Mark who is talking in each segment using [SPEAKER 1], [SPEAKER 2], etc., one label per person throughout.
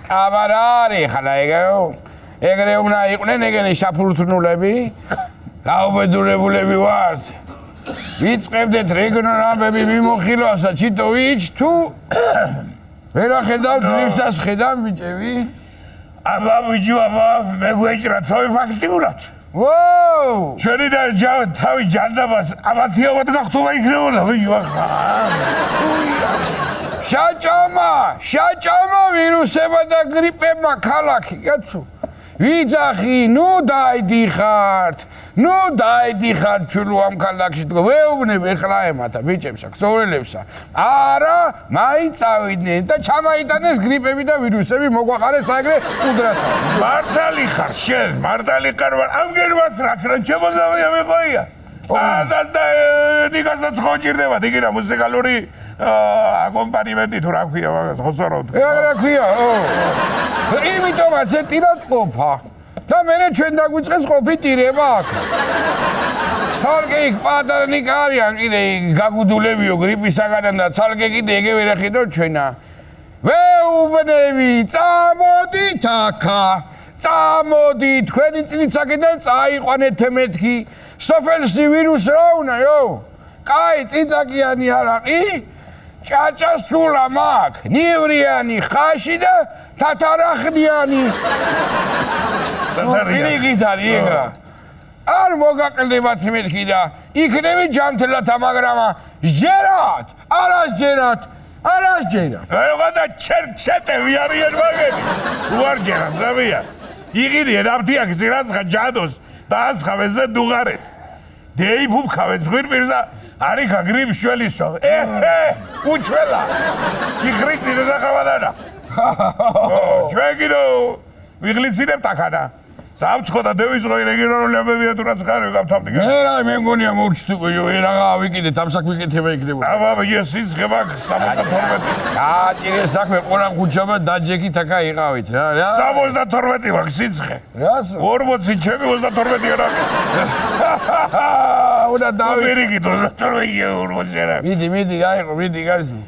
[SPEAKER 1] აბარარი ხალა ეგრე უნდა იყვნენ ეგენი შაფურთნულები გაუბედურებულები ვართ ვიწყებდეთ რეგიონულ ამბები მიმოხილვასა ჩიტო ვიჩ თუ ვერახედავთ ლივსას ხედავ ბიჭები აბა ბიჭო აბა მე გვეჭრა თოი ფაქტიურად ვოუ შენი და თავი ჯანდაბას აბათიავად გახტობა იქნებოდა ბიჭო ახლა შაჭამა ვირუსებმა და გრიპებმა ქალაქი კაცო ვიძახი ნუ დაიდიხართ ფილო ამ ქალაქში თქო ვეუბნები ეხლა ემათა ბიჭებსა ქსოვრელებსა არა მაინც წავიდნენ და ჩამაიტანეს გრიპები და ვირუსები მოგვაყარეს აგრე უდრასა მართალი ხარ შენ მართალი ხარ ამგერმაც რა ქრა შემოზავია მეყოია და ნიკასაც ხო ჭირდება იგინა მუსიკალური აკომპანიმენტი თუ რა ქვია მაგას ხოსარავთ რა ქვია იმიტომაც ეტირად ყოფა და მერე ჩვენ დაგვიწყეს ყოფით ტირება აქ ცალკე იქ პატარნიკა არიან კიდე გაგუდულებიო გრიპისაგან და ცალკე კიდე ეგე ვერ ახიდო ჩვენა ვეუბნები წამოდით აქა წამოდი თქვენი წინიცაკიდან წაიყვანეთ მეთქი სოფელში ვირუსი რა უნაიო კაი წიწაკიანი არაყი ჭაჭა სულა მაგ ნივრიანი ხაში და თათარახნიანი თათარიანი არ მოგაყლდებათ მეთქი და იქნები ჯანმრთელათა მაგრამ ჯერათ არასჯერათ რაღაცა ჩერჩეტევი არიან მაგები უარ ჯერათ ზავია იყიდიან აფთიაქ ძირაცხა ჯადოს და ასხავეს და დუღარეს დეიფუბქავენ ზღვირპირსა არიქა გრიპ შველისო უჩველა იხრიცინე და ხავადანა ჩვენ კიდო ვიღლიცინებთ აქანა დავცხო და დევიწყო რეგიონალური ამბებია თუ რაც ხარ გავთავდი მე რა მე მგონია მოვჩიტო რა ვიკიდეთ ამ საქმე იქნება იქნება აბა ეს ხება 72 აჭირე საქმე ყურან ხუჩაბა დაჯეკით აქა იყავით რა 72 ვარ სიცხე რას 40 ჩემი 32 არაკის უნდა დავირიგით 32 რა მიდი გაიზო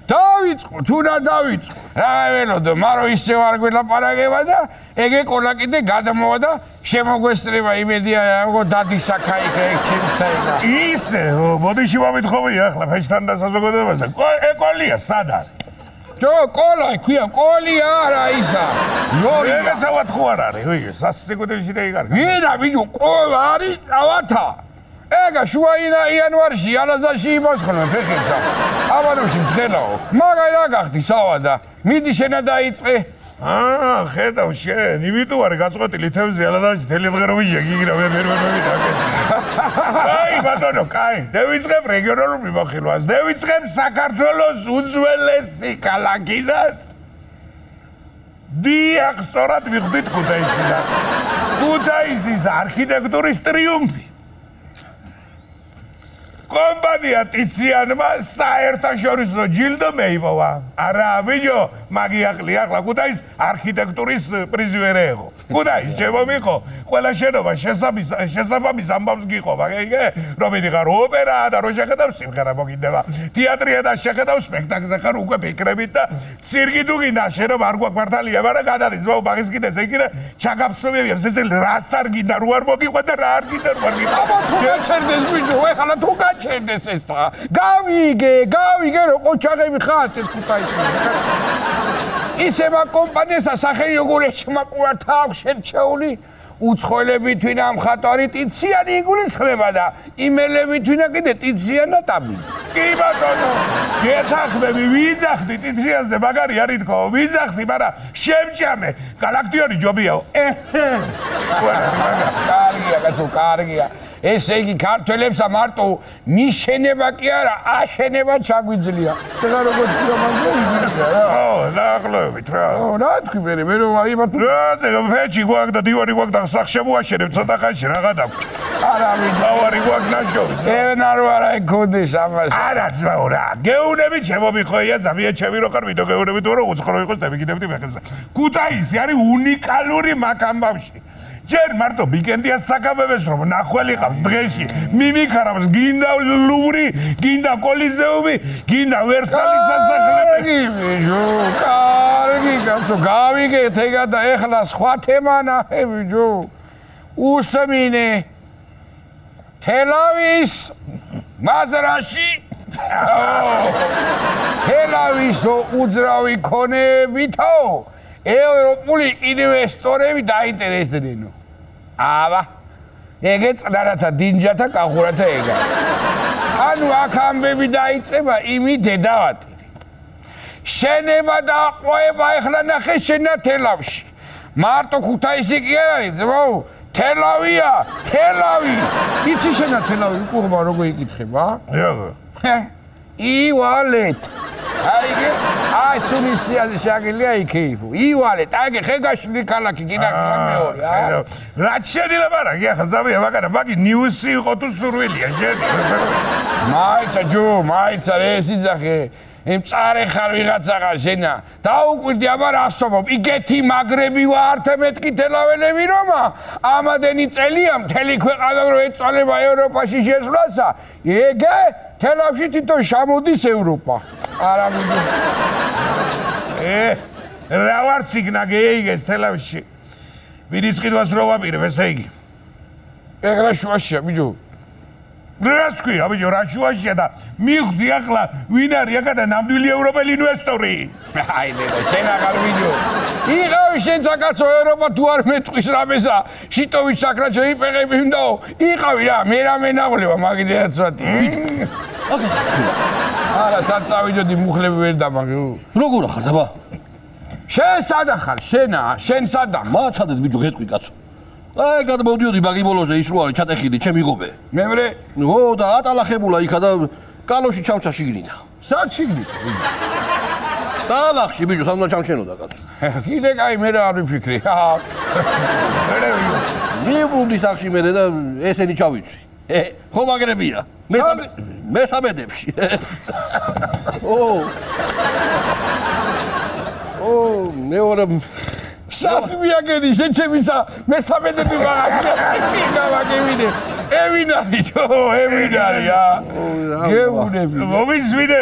[SPEAKER 1] დავიწყო თუ რა დავიწყო რა ველოდო მარო ისე ვარ გველაპარაკება და ეგე ყოლა კიდე გადამოვა და შემოგვესწრება იმედია როგორ დადისაქა იქ ჩემსაინა ისე მოდიში მომითხობია ახლა ფეშთან და საზოგადოებას და ეკოლია სად არის ჯო ყოლა ქვია ყოლია არა ისა ზორი ეგეცავად ხო არ არის ვიგე სასწიგოდებში და იგარ ვინა ბიჭო ყოლა არის ავათა ეგა შუა იანვარში ალაზაში იმოსხმენ ფეხებსა აბანოში მცხელაო მაგარი რა გახდი სავადა მიდი შენა დაიწყე ხედავ შენ იმიტომ არის გაწყვეტილი თევზი ალაზაში თელევღეროვიჟე გიგრა ვერ აი ბატონო კაი დავიწყებ რეგიონულ მიმოხილვას დავიწყებ საქართველოს უძველესი ქალაქიდან დიახ სწორად ვიხდით ქუთაისიდან ქუთაისის არქიტექტურის ტრიუმფი კომპანია ტიციანმა საერთაშორისო ჯილდო მეიპოვა. არა, ბიჭო, მაგიაყლი ახლა ქუთაის არქიტექტურის პრიზი ვერ ეღო. ქუთაის შემომიყო, ყველა შენობა შესაბამის ამბავს გიყობა, რომ მიდიხარ ოპერა და რო შეხედავ სიმღერა მოგინდება. თეატრია და შეხედავ სპექტაკლზე ხარ უკვე ფიქრებით და ცირკი თუ გინდა შენ რომ არ გვაქვს მართალია, მაგრამ გადადის ბაუ მაგის კიდეზე იქნება ჩაგაფსოვებია, ზეზე რას არ გინდა, რო არ მოგიყვა და რა არ გინდა, რო არ გინდა. აბა თუ გაჩერდეს ბიჭო, ეხლა თუ გაჩერდეს ეს რა. გავიგე რომ ყოჩაღები ხართ ეს ქუთაისში. ისევა კომპანიასა სახელი როგორ ეჩმაკურათ აქვს შერჩეული უცხოელები თვითონ ამ ხატვარი ტიციანი იგულისხმება და იმელები თვითონ კიდე ტიციანა ტაბი. კი ბატონო, გეთახმები ვიზახდი ტიციანზე მაგარი არ ითქვა, ვიზახდი, მაგრამ შემჭამე, galaktioni ჯობიაო. კარგია, კაცო, კარგია. ესე იგი ქართველებსა მარტო მიშენება კი არა, აშენება ჩაგვიძლია. ცოტა როგორ თქვა მაგალითად რა.
[SPEAKER 2] დაახლოებით რა.
[SPEAKER 1] რა თქვი მე რომ აიბათ
[SPEAKER 2] რა ფეჩი გვაქვს და დივარი გვაქვს და სახ შემოაშენებ ცოტა ხანში რაღაცა დაგვჭ.
[SPEAKER 1] არა
[SPEAKER 2] დავარი გვაქვს ნაშოვი.
[SPEAKER 1] ევენარ არა ეკოდეს ამას.
[SPEAKER 2] არა ძმაო რა. გეუნები ჩემო მიხოია ძალიან ჩემი რო ხარ ვიდო გეუნები თუ რო უცხრო იყოს და მიგიდებდი მეხელს. ქუთაისი არის უნიკალური მაკამბავში. ჯერ მარტო ვიკენდია საკამებეს რომ ნახველი ყავს დღეში მიმიქარავს გინდა ლუვრი გინდა კოლიზეუმი გინდა ვერსალის სასახლე
[SPEAKER 1] კარგი კაცო გავიგეთ ეგა და ეხლა სხვა თემა ნახევი ჯო უსმინე თელავის მაზრაში თელავისო უძრავი ქონებითო ევროპული ინვესტორები დაინტერესდებიან. აბა, ეგე წნარათა დინჯათა კახურათა ეგა. ანუ აქ ამბები დაიწყება იმი დედავატი. შენება და ყვება ეხლა ნახე შენა თელავში. მარტო ქუთაისი კი არ არის, ძმაო, თელავია, თელავი. იცი შენა თელავი უყურება როგორ იკითხება?
[SPEAKER 2] როგორ?
[SPEAKER 1] ი-ვალეთ. აი სუნისიაზე შეგიძლია იქეიფო. ი-ვალეთ, აი ხეგაშლი ქალაქი კიდე მეორე, აა.
[SPEAKER 2] რა შეიძლება რა, ახლა ზავია მაგარა, მაგი ნიუსი იყო თუ სურვილია, შედი.
[SPEAKER 1] მაიცა ჯო, მაიცა ეს იძახე. იმ წარე ხარ ვიღაცაღა შენა. დაუკვირდი აბა რასობობ, იგეთი მაგრები ვართ მეთქი თელაველები რომა. ამადენი წელია მთელი ქვეყანა რო ეწვალება ევროპაში შესვლასა. ეგე თელავში თვითონ შემოდის ევროპა. არა მიდი.
[SPEAKER 2] რა ვარ ციგნა გეიგეს თელავში. ვინის ყიდვას რო ვაპირებ ესე იგი.
[SPEAKER 1] ეგრა შუაშია ბიჭო.
[SPEAKER 2] რას ქვია ბიჭო რა შუაშია და მიხვდი ახლა ვინ არის აქ და ნამდვილი ევროპელი ინვესტორი.
[SPEAKER 1] აი დედა შენ აღარ ბიჭო. იყავი შენ საკაცო ევროპა თუ არ მეტყვის რამესა. შიტოვი საკრაჭო იპეღები უნდაო. იყავი რა მე რა მენაღვლება მაგიდეა ცოტი.
[SPEAKER 3] ოკეი.
[SPEAKER 1] არა საწავიდოდი მუხლები ვერ დამაგე.
[SPEAKER 3] როგორ ახარ ზაბა?
[SPEAKER 1] შენ სადა ხარ? შენა, შენ სადა?
[SPEAKER 3] მაცადეთ ბიჭო გეტყვი კაცო. აი გადმოვდიოდი ბაგი ბოლოზე ის რო არის ჩატეხილი ჩემი ღობე.
[SPEAKER 1] მემრე?
[SPEAKER 3] ო და ატალახებულა იქა და კალოში ჩავჭა შიგნით.
[SPEAKER 1] სად შიგნით?
[SPEAKER 3] ტალახში ბიჭო სამდან ჩამჩენოდა კაცო.
[SPEAKER 1] კიდე კაი მე რა არ ვიფიქრი.
[SPEAKER 3] მიუბრუნდი სახში მე და ესენი ჩავიცვი. ხო მაგრებია. მესამედებში. მეორე
[SPEAKER 1] სად მიაგენი შენ ჩემისა მესამედები მაგაცი გავაგებინე. ევინარი ჯო, ევინარი გეუნები.
[SPEAKER 2] მომისმინე.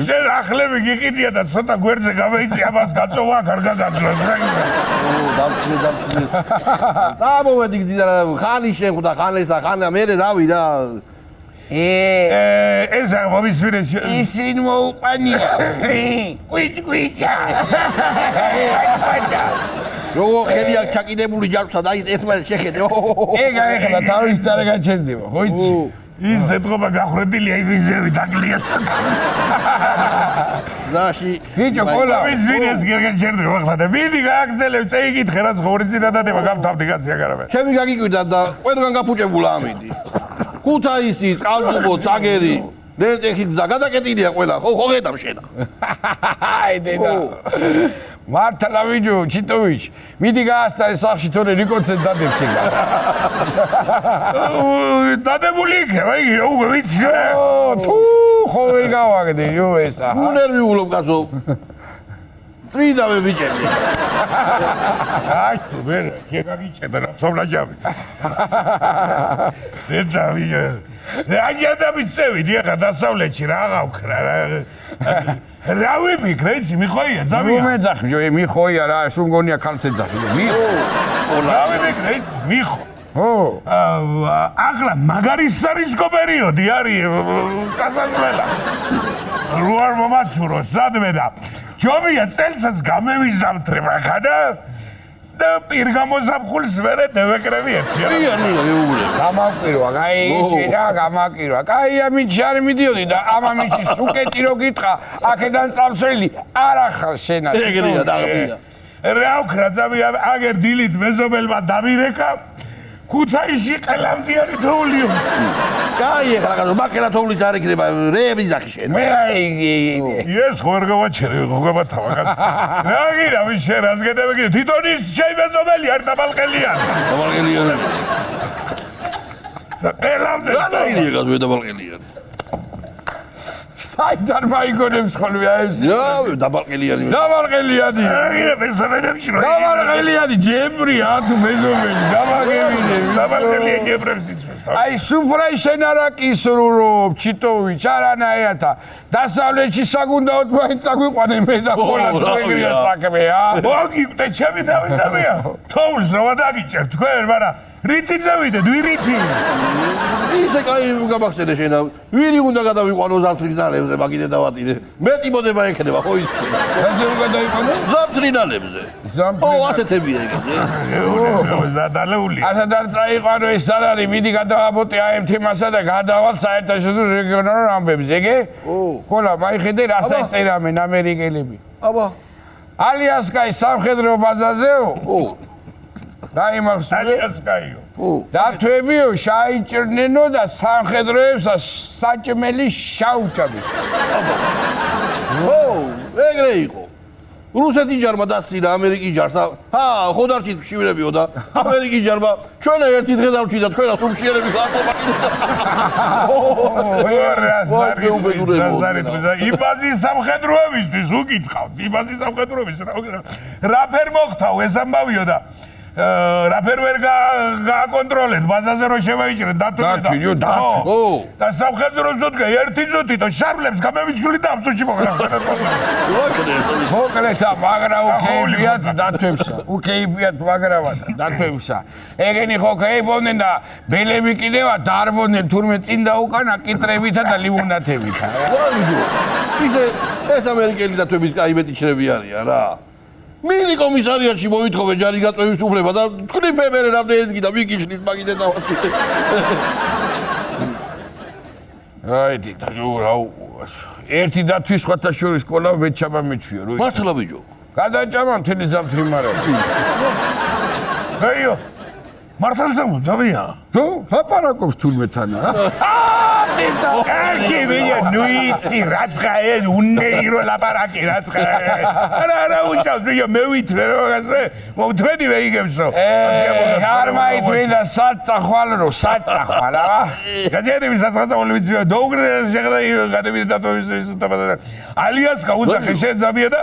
[SPEAKER 2] შენ ახლები გიყიდია და ცოტა გვერდზე გამოიწი ამას გაწოვა კარგად გაწვას რა ისა.
[SPEAKER 3] დამცინე. დამოვედი გძიდა ხანი შეხვდა ხანესა ხანა მე რავი რა.
[SPEAKER 2] ეს მომისმინე.
[SPEAKER 1] ისინ მოუყანია. კვიჭა.
[SPEAKER 3] როგორ ხელი აქ ჩაკიდებული ჯარსა და ერთმანეთს შეხედე.
[SPEAKER 1] ეგა ეხლა თავის წარე გაჩენდება, ხო იცი?
[SPEAKER 2] ის ეთყობა გახრედილია იმიზევი დაგლია ცოტა.
[SPEAKER 3] ზაში
[SPEAKER 1] ბიჭო ყოლა
[SPEAKER 2] მომისმინეს გერგაჩერდება ახლა და მიდი გააგზელებ წეიკითხე რაც ღორის წინადადება გამთავდი კაცი აგარაბე.
[SPEAKER 3] ჩემი გაგიკვირდა და ყველგან გაფუჭებულა ამიდი. ქუთაისი, წყალტუბო, წაგერი, რენტეხი გზა გადაკეტილია ყველა, ხო ხედავ შენა.
[SPEAKER 1] აი დედა. მართლა ვიჯო, ჩიტოვიჩ, მიდი გაასწარე სახში თორე რიკოცენ დადებს ეგა.
[SPEAKER 2] დადებული იქნება, იგი როგორ ვიცი.
[SPEAKER 1] თუ ხო ვერ გავაგდე, იო ესა.
[SPEAKER 3] უნერვიულობ კაცო. წვიდავე ბიჭები.
[SPEAKER 2] აი, ვერ გაგიჭედა რა სომლაჯავი. დედა ვიჯო. რა მიცევიდი ახლა დასავლეთში რა გავქრა რა. რა ვიფიქრე, იცი, მიხოია, ზავია.
[SPEAKER 1] უმეძახი ჯო, მიხოია რა, სულ მგონია ქალს ეძახი. მიხო.
[SPEAKER 2] რა ვიფიქრე, მიხო.
[SPEAKER 1] ო,
[SPEAKER 2] ახლა მაგარი სარისკო პერიოდი არის წასასვლელა. რო არ მომაცურო სადმე და ჯობია წელსაც გამევიზამთრებ ახანა და პირგამოზაფხულს ვერე დევეკრები ერთია.
[SPEAKER 1] გამაკვირვა, კაი ისი რა გამაკვირვა. კაი ამიჩი არ მიდიოდი და ამ ამიჩი სუკეტი რო გითხრა, აქედან წამსვლელი არ ახალ შენა.
[SPEAKER 3] ეგრეა დაღბია.
[SPEAKER 2] რა ვქრა ზავი აგერ დილით მეზობელმა დამირეკა ქუთაისში ყელამდიანი თოულიო.
[SPEAKER 3] კაი ეხლა გასულ მაქელა თოვლის არ იქნება რეების ზახი შენ.
[SPEAKER 1] მე
[SPEAKER 2] ეს ხوارგავა ჩერე ხوارგავა თავაგას. ნაგირა ვის შენ რას გეტები კიდე თვითონ ის შეიმეზობელი არ დაბალყელიანი.
[SPEAKER 3] დაბალყელიანი.
[SPEAKER 2] ყელამდე.
[SPEAKER 3] რა ირია გასულ დაბალყელიანი.
[SPEAKER 1] საიდან მაიგონებს ხოლმე აებს?
[SPEAKER 3] რა დაბალყელიანი.
[SPEAKER 1] დამარყელიანი.
[SPEAKER 2] ნაგირა მესამედებში რო.
[SPEAKER 1] დამარყელიანი ჯებრია თუ მეზობელი დამაგებინები.
[SPEAKER 2] დაბალყელიანი ჯებრებს იწვევს.
[SPEAKER 1] აი სუფრაი შენ არა კისრულობ ჩიტოვიჩ არანაირად დასავლეთში საგუნდაოდ მაინც წაგვიყვანე მე და ყოლა ეგრეა საქმეა
[SPEAKER 2] მოგიყვდე ჩემი თავიდანია თოვლს რა დაგიჭერ თქვენ მაგრამ რითი ზევიდეთ ვირითი
[SPEAKER 3] ისე კაი გამახსენე შენ ვირი უნდა გადავიყვანო ზამთრინალებზე მაგიდე დავატირე მეტი მოდება ექნება ხო ის
[SPEAKER 1] ასე უნდა დაიყვანო
[SPEAKER 3] ზამთრინალებზე ო ასეთებია ეგ
[SPEAKER 2] ზადალეული
[SPEAKER 1] ასად არ წაიყვანო ეს არ არის მიდი გადავაბოტე ამ თემასა და გადავალ საერთაშორისო რეგიონალურ ამბებზე ეგე ყოლა მაიხედე რას აწერამენ ამერიკელები
[SPEAKER 3] აბა
[SPEAKER 1] ალიასკაის სამხედრო ბაზაზეო დაიმახსოვრე
[SPEAKER 2] ალიასკაიო
[SPEAKER 1] დათვებიო შაიჭრნენო და სამხედროებს საჭმელი შაუჭამის
[SPEAKER 3] ო ეგრე იყო რუსეთი ჯარმა დასწირა ამერიკის ჯარს ჰა ხო დარჩით მშივრებიო და ამერიკის ჯარმა ჩვენა ერთი დღე დავჭიდა თქვენას უმშიერები გატობა
[SPEAKER 2] იბაზის სამხედროებისთვის უკითხავთ იბაზის სამხედროების რა ფერ მოხთავ ეს ამბავიო და რა ფერ ვერ გააკონტროლეთ ბაზაზე რო შევაიჭრეთ
[SPEAKER 1] დათვიო
[SPEAKER 2] და სამხედროს უთქე ერთი წუთი და შარლებს გამევიცვლი და ამსუში მოგახსენეთ
[SPEAKER 1] მოკლედ მაგრა უკეიფიათ დათვებსა უკეიფიათ მაგრავა დათვებსა ეგენი ხო კეიფობდნენ და ბელები კიდევა დარბოდნენ თურმე წინ და უკანა კიტრებითა და ლიმონათებითა
[SPEAKER 3] ისე ეს ამერიკელი დათვების კაი მეტი ჩრები არიან რა მინი კომისარიატში მოითხოვე ჯარი გაწევის უფლება და თქვი ფებერე რამდენი და მიგიშლის მაგიდე დავატირე
[SPEAKER 1] აი დიახ ერთი დათვის სხვათა შორის ყოლა მეჩაბა მეჩვიო რო
[SPEAKER 3] მართლა ბიჭო
[SPEAKER 1] გადაჭამა მთელი ზამთრი მარა
[SPEAKER 2] ჰეიო მართლა ზამთრია
[SPEAKER 1] თუ ლაპარაკობს თურმეთან
[SPEAKER 2] კარგი ვია ნუიცი რაცხა ეს უნეირო ლაპარაკი რაცხა არა უშავს ვია მე ვითრე რაღაცე მომთვენი ვეიგებსო
[SPEAKER 1] არ მაითვენა საწახვალო საწახვალ რა
[SPEAKER 2] გადაედები საწახვალო ვიცი დაუგრე შეგდა გადავიდე დათოვის ალიასკა უძახე შეძაბია და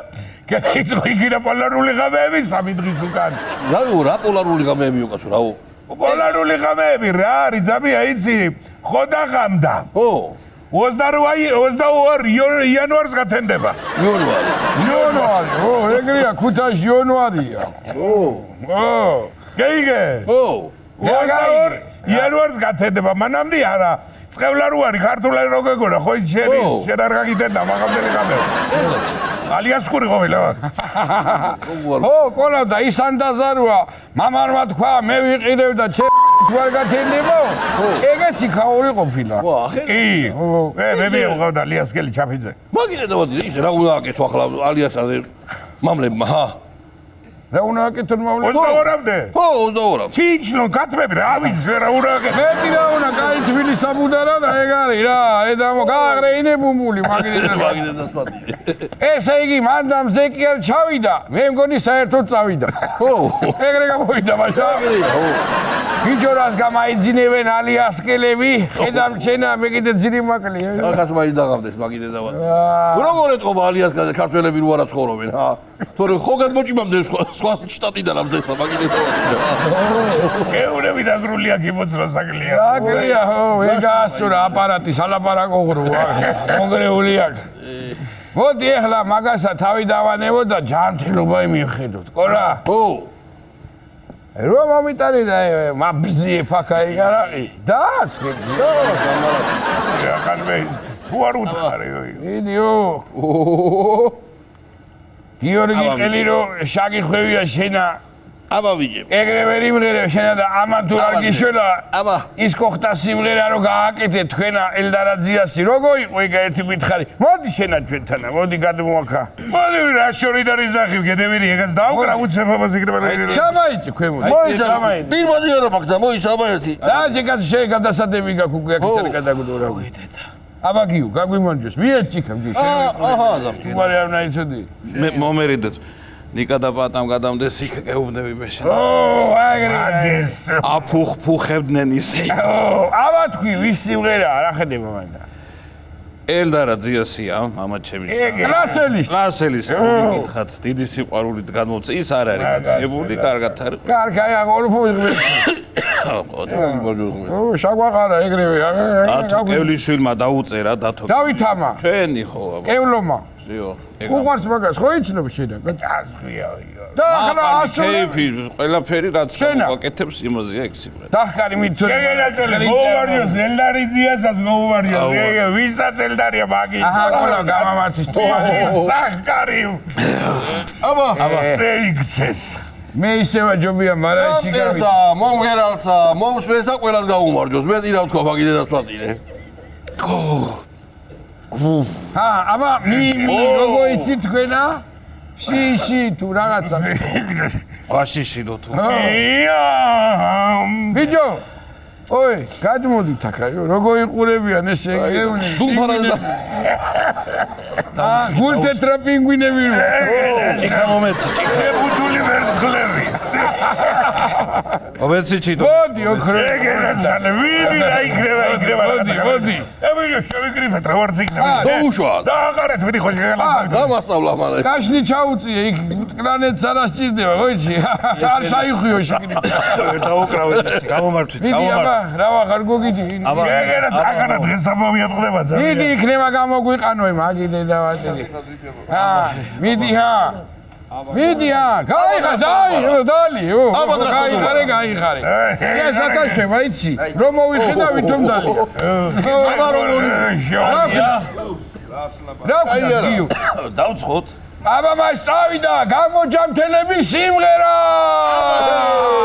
[SPEAKER 2] კეთილ იქნა პოლარული ღამეები 3 დღის უკან
[SPEAKER 3] რა პოლარული ღამეები უკაცო რაო
[SPEAKER 2] პოლარული ღამეები რა არის ძაბია იცი ხო დაღამდა
[SPEAKER 3] ო
[SPEAKER 2] 22 იანვარს გათენდება
[SPEAKER 1] იანვარი ო ეგრეა ქუთაისში იანვარია
[SPEAKER 2] გეიგე 22 იანვარს გათენდება მანამდე არა წყევლა რო არის ქართულარი რო გეგონა ხო შენ არ გაგიტენდა მაგამდელი ღამეები ალიასკური ყოფილა
[SPEAKER 1] ო ყოლა და ის ანდაზაროა მამარმა თქვა მე ვიყიდებ და თუ არ გათენდებო ეგეც იქაური ყოფილა
[SPEAKER 2] კი მე მიყავდა ალიასკელი ჩაფიძე
[SPEAKER 3] მაგინე დავადირე ისე რა უნდა აკეთო ახლა ალიასაზე მამლებმა ჰა
[SPEAKER 1] რა უნდა აკეთო მამლებმა
[SPEAKER 2] 22-მდე
[SPEAKER 3] ხო 22-მდე
[SPEAKER 2] ჩიჩლო გათმები რა ვიცი რა უნდა აკეთო
[SPEAKER 1] მეტი რა უნდა კაი თბილი საბუდარა და ეგ არის რა ედამო გააღრეინე ბუმბული მაგინე
[SPEAKER 3] და სვატი
[SPEAKER 1] ესე იგი მანდამ ზეკი არ ჩავიდა მე მგონი საერთოდ წავიდა
[SPEAKER 3] ხო
[SPEAKER 1] ეგრე გამოვიდა მაშინ ბიჭორას გამაიძინებენ ალიასკელები ხედავ ჩენა მე კიდე ძირი მაკლი
[SPEAKER 3] ახაც მაინც დაღამდეს მაგინე დავად როგორ ეთყობა ალიასკაზე ქართველები რო არა ცხოვრობენ ჰა თორე ხო გადმოჭიმამდე სხვა შტატიდან ამძესა მაგინე დავად
[SPEAKER 2] ეურები დაგრულია გიმოცრა საკლია
[SPEAKER 1] საკლია ხო ეგ ასურა აპარატი სალაპარაკო ღრუა კონგრეული აქვს მოდი ახლა მაგასა თავი დავანებო და ჯანმრთელობა მიხედოთ ყორა
[SPEAKER 3] ხო
[SPEAKER 1] რო მომიტანი და მაბზიე ფაქაი გარაყი დასხები
[SPEAKER 2] რა ხანმე თუ არ უთხარეო
[SPEAKER 1] იდიო გიორგი ყელი რო შაგი ხვევია შენა
[SPEAKER 3] აბა ვიჯებ.
[SPEAKER 1] ეგრევე იმღერე შენა და ამან თუ არ გიშველა
[SPEAKER 3] აბა.
[SPEAKER 1] ის კოხტა სიმღერა რო გააკეთე თქვენა ელდარაძიასი როგორ იყო ეგ ერთი გითხარი მოდი შენა ჩვენთანა მოდი გადმოაქა
[SPEAKER 2] მოდი რა შორი და რიზახი გედევირი ეგაც დაუკრა უცებობას იქნება
[SPEAKER 1] ჩამაიწი ქვემოთ
[SPEAKER 3] მოიცა პირმადი არა მაგ და მოიცა აბა ერთი.
[SPEAKER 1] და შეგად გადასადები გაქვს უკვე აქ გადაგდო რა ვიდედა აბა გიო გაგვიმონჯოს მიეჭიქა მჯი
[SPEAKER 3] აჰა
[SPEAKER 1] თუ მარი არ ნაიცოდი
[SPEAKER 4] მე მომერიდეთ ნიკა და პატამ გადამდეს იქ გეუბნები მე შენ
[SPEAKER 1] ო აგრეს
[SPEAKER 4] აფუხფუხებდნენ ისე
[SPEAKER 1] აბა თქვი ვის სიმღერაა რა ხედება მანდა
[SPEAKER 4] ელდარა ძიასია მამა ჩემი
[SPEAKER 1] კლასელის
[SPEAKER 4] კლასელის გითხათ დიდი სიყვარულით გადმოწ ის არ არის გაცებული კარგად არის
[SPEAKER 1] კარგაი აგორფო ო შაგვაღარა ეგრევე
[SPEAKER 4] დათო კევლიშვილმა დაუწერა დათო
[SPEAKER 1] დავითამა
[SPEAKER 4] ჩვენი ხო აბა
[SPEAKER 1] კევლომა
[SPEAKER 4] ზიო
[SPEAKER 1] უყვარს მაგას ხო იცნობ შედა
[SPEAKER 2] გასხვია
[SPEAKER 1] და ახლა ასული
[SPEAKER 4] ჩეიფი ყველაფერი რაც გაკეთებს იმაზეა ეგ სიმღერა
[SPEAKER 1] დახკარი მითორე
[SPEAKER 2] შეგენაჭოლე მოუვარიოს ელდარიძიასაც მოუვარიოს ვისაც ელდარია მაგი
[SPEAKER 1] აჰა ყველა გამამართის თუ
[SPEAKER 2] სახკარი
[SPEAKER 3] აბა.
[SPEAKER 2] წეიქცეს
[SPEAKER 1] მე ისევა ჯობია მარა ისი გავი
[SPEAKER 3] ესა მომღერალსა მომსვენსა ყველას გაუმარჯოს. მე ტირა თქვა მაგიდე და სვატინე.
[SPEAKER 1] ჰა აბა მი როგორ იცი თქვენა ში თუ რაღაცა
[SPEAKER 4] ვაშიშილო თუ
[SPEAKER 1] ბიჯო ой გადმოდით აქ როგორ იყურებიან ეს ეგეუნი
[SPEAKER 3] დუმფარად და
[SPEAKER 1] გულთეთრა პინგვინები
[SPEAKER 4] იქა მომეცი
[SPEAKER 2] შებუდული ვერცხლები
[SPEAKER 4] მომეცი ჩიტო
[SPEAKER 1] მოდი ოქრო
[SPEAKER 2] შეგენაჭოლე ვიდი რა იქნება
[SPEAKER 1] მოდი
[SPEAKER 2] აბა შევიკრიბეთ რა ვარ იქნება
[SPEAKER 3] დაუშვა.
[SPEAKER 2] დააღარეთ ვიდი ხო შეგალასავით
[SPEAKER 3] გამასწავლა მალე.
[SPEAKER 1] კაშნი ჩაუწიე იქ კლანეტს არ ასჭირდება ხო იცი არ საიხიო შეკრიბა
[SPEAKER 4] ვერ დაუკრავეთ ის გამომართვით
[SPEAKER 1] დიდი აბა რა ვაღარ გოგიდი
[SPEAKER 2] შეგენაც აგარა დღეს ამოვიატყდება ძალიან
[SPEAKER 1] დიდი იქნება გამოგვიყანო მაგიდე და ვატერი მიდი გაიხარე დალი გაიხარე ეს აკაშება იცი რომ მოვიხედავით რომ დალი
[SPEAKER 3] აბა როგორი.
[SPEAKER 1] რა გიო
[SPEAKER 4] დავცხოთ
[SPEAKER 1] აბა მას წავიდა გამოჯამთელების სიმღერა